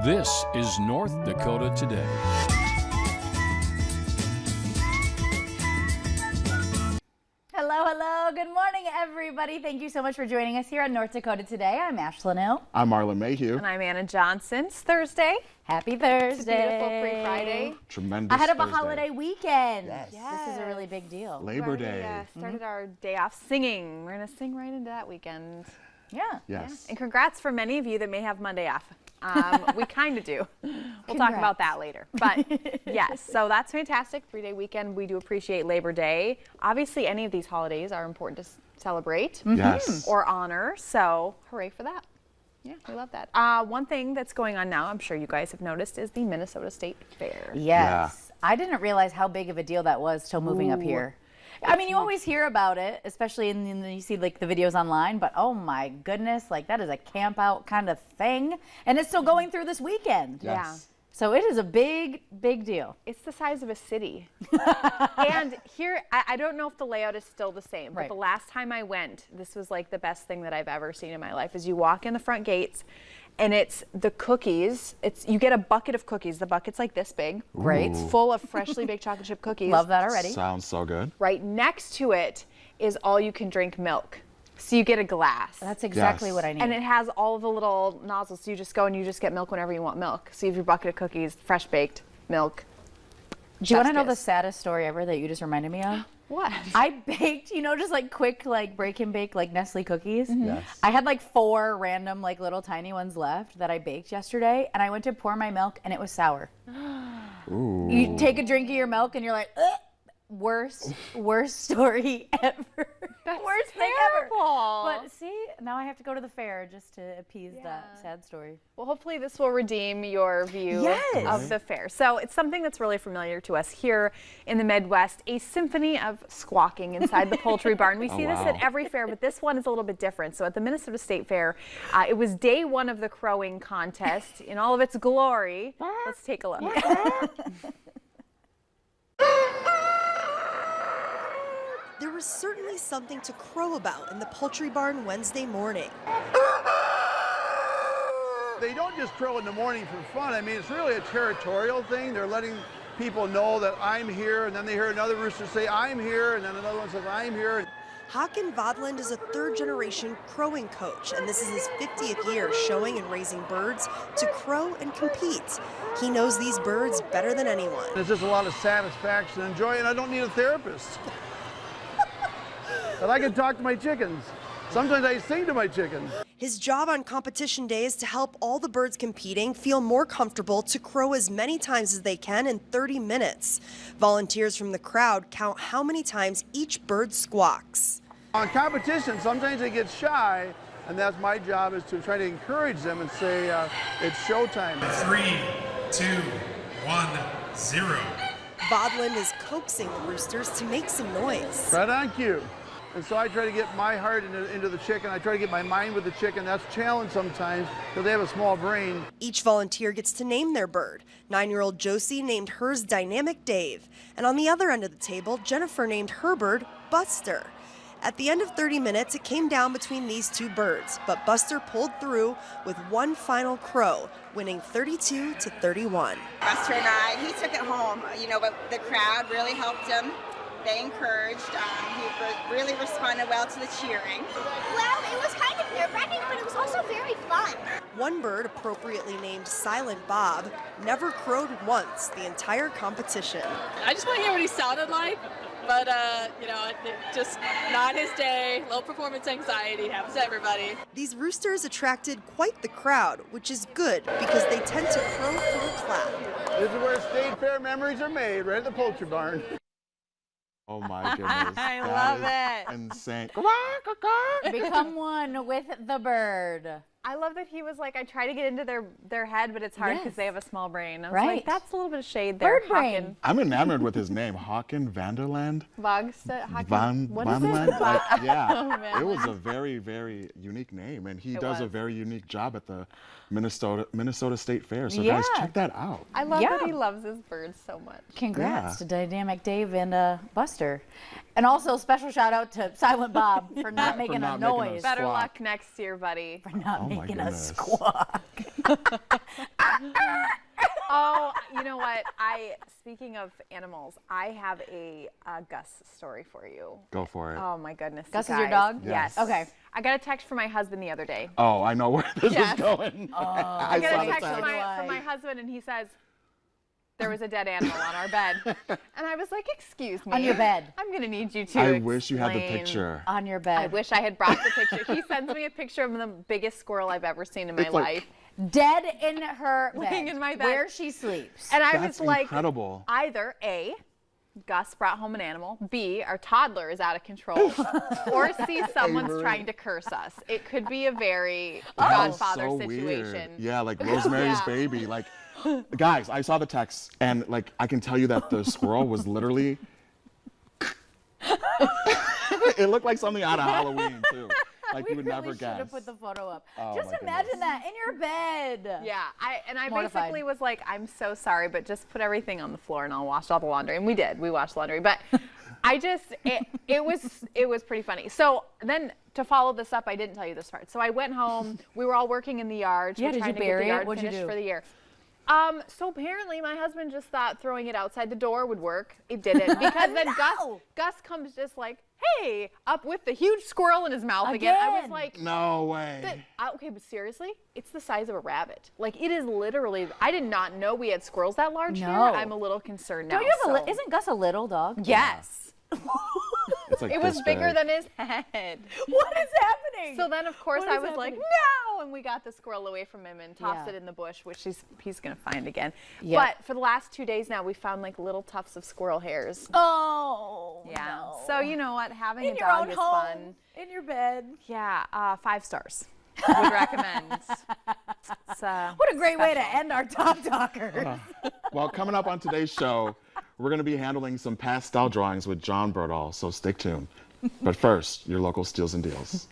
This is North Dakota Today. Hello. Good morning, everybody. Thank you so much for joining us here on North Dakota Today. I'm Ashlyn Hill. I'm Marlon Mayhew. And I'm Anna Johnson. It's Thursday. Happy Thursday. It's a beautiful pre-Friday. Tremendous Ahead of a Thursday. holiday weekend. Yes. This is a really big deal. Labor Day. Started our day off singing. We're going to sing right into that weekend. Yeah. Yes. And congrats for many of you that may have Monday off. We kind of do. We'll talk about that later. But yes, so that's fantastic. 3-day weekend. We do appreciate Labor Day. Obviously, any of these holidays are important to celebrate Yes. or honor. So hooray for that. Yeah, we love that. One thing that's going on now, I'm sure you guys have noticed, is the Minnesota State Fair. Yes. Yeah. I didn't realize how big of a deal that was till moving up here. I mean, you always hear about it, especially you see like the videos online, but oh my goodness, like that is a camp out kind of thing. And it's still going through this weekend. Yes. So it is a big deal. It's the size of a city. And here, I don't know if the layout is still the same, but Right. the last time I went, this was like the best thing that I've ever seen in my life, is you walk in the front gates and it's the cookies. You get a bucket of cookies. The bucket's like this big. Great. It's full of freshly baked chocolate chip cookies. Love that already. Sounds so good. Right next to it is all you can drink milk. So you get a glass. That's exactly Yes. what I need. And it has all of the little nozzles, so you just go and you just get milk whenever you want milk. So you have your bucket of cookies, fresh baked milk. Do you want to know the Justice. saddest story ever that you just reminded me of? What? I baked, just like quick, like break and bake, like Nestle cookies. Yes. I had like 4 random, like little tiny ones left that I baked yesterday, and I went to pour my milk, and it was sour. Ooh. You take a drink of your milk, and you're like, ugh. Worst story ever. That's Worst thing ever. terrible. But see, now I have to go to the fair just to appease that sad story. Well, hopefully this will redeem your view Yes. of the fair. So it's something that's really familiar to us here in the Midwest, a symphony of squawking inside the Poultry Barn. We see this wow. at every fair, but this one is a little bit different. So at the Minnesota State Fair, it was day 1 of the crowing contest in all of its glory. Let's take a look. There was certainly something to crow about in the Poultry Barn Wednesday morning. They don't just crow in the morning for fun. I mean, it's really a territorial thing. They're letting people know that I'm here, and then they hear another rooster say, I'm here, and then another one says, I'm here. Hakan Vodland is a 3rd-generation crowing coach, and this is his 50th year showing and raising birds to crow and compete. He knows these birds better than anyone. There's just a lot of satisfaction and joy, and I don't need a therapist. And I can talk to my chickens. Sometimes I sing to my chickens. His job on competition day is to help all the birds competing feel more comfortable to crow as many times as they can in 30 minutes. Volunteers from the crowd count how many times each bird squawks. On competition, sometimes they get shy, and that's my job, is to try to encourage them and say, it's showtime. 3, 2, 1, 0. Vodland is coaxing the roosters to make some noise. Right on cue. And so I try to get my heart into the chicken. I try to get my mind with the chicken. That's a challenge sometimes because they have a small brain. Each volunteer gets to name their bird. 9-year-old Josie named hers Dynamic Dave. And on the other end of the table, Jennifer named her bird Buster. At the end of 30 minutes, it came down between these 2 birds, but Buster pulled through with one final crow, winning 32-31. Buster and I, he took it home, but the crowd really helped him. They encouraged. He really responded well to the cheering. Well, it was kind of nerve-wracking, but it was also very fun. One bird, appropriately named Silent Bob, never crowed once the entire competition. I just want to hear what he sounded like, but just not his day. Low performance anxiety happens to everybody. These roosters attracted quite the crowd, which is good because they tend to crow for a clap. This is where state fair memories are made, right at the Poultry Barn. Oh my goodness. I That love is it. Insane. Become one with the bird. I love that he was like, I try to get into their head, but it's hard because Yes. they have a small brain. I was Right. like, that's a little bit of shade there. Bird brain. I'm enamored with his name, Hakan Vanderland. What is Vanderland? it? Yeah, Oh, man. it was a very, very unique name, and he It does a was. very unique job at the Minnesota State Fair. So Yeah. guys, check that out. I love Yeah. that he loves his birds so much. Congrats Yeah. to Dynamic Dave and Buster. And also special shout out to Silent Bob for not making not a making a noise. Better Squawk. luck next year, buddy. For not Oh my making a goodness. squawk. But speaking of animals, I have a Gus story for you. Go for it. Oh my goodness. Gus you is your guys. dog? Yes. Okay. I got a text from my husband the other day. Oh, I know where this Yes. is going. I got saw a the text text. from my husband, and he says, there was a dead animal on our bed. And I was like, excuse me. On your bed. I'm going to need you to I wish you had the explain. picture. On your bed. I wish I had brought the picture. He sends me a picture of the biggest squirrel I've ever seen in my It's like- life. Dead in her bed. Laying in my bed. Where she sleeps. And I That's was like, incredible. either A, Gus brought home an animal, B, our toddler is out of control, or C, someone's Marie. trying to curse us. It could be a very That was Godfather so situation. Weird. Yeah, like Rosemary's Yeah. Baby. Like, guys, I saw the text, and like I can tell you that the squirrel was literally. It looked like something out of Halloween too. Like you would never should have guess. put the photo up. Oh, Just my imagine goodness. that in your bed. Yeah, I Mortified. basically was like, I'm so sorry, but just put everything on the floor and I'll wash all the laundry. And we did. We washed laundry, but it was pretty funny. So then to follow this up, I didn't tell you this part. So I went home. We were all working in the yard. Yeah, We're did trying you to get bury the it? yard What'd you finished do? for the year. So apparently my husband just thought throwing it outside the door would work. It didn't, because then No. Gus comes just like, hey, up with the huge squirrel in his mouth again. I was Again. like, No way. okay, but seriously, it's the size of a rabbit. Like, it is literally, I did not know we had squirrels that large here. No. I'm a little concerned now. Don't you have so- isn't Gus a little dog? Yes. It's like It was this bigger big. than his head. What is happening? So then, of course, What I is was like, happening? no! And we got the squirrel away from him and tossed Yeah. it in the bush, which he's going to find again. Yep. But for the last 2 days now, we found like little tufts of squirrel hairs. Oh. Yeah. No. So you know what? Having in a your dog own is home, fun. in your bed. Yeah, 5 stars. Would recommend. It's, What a great way to special. end our Top Talkers. Well, coming up on today's show, we're going to be handling some pastel drawings with John Berdahl, so stick tuned. But first, your local steals and deals.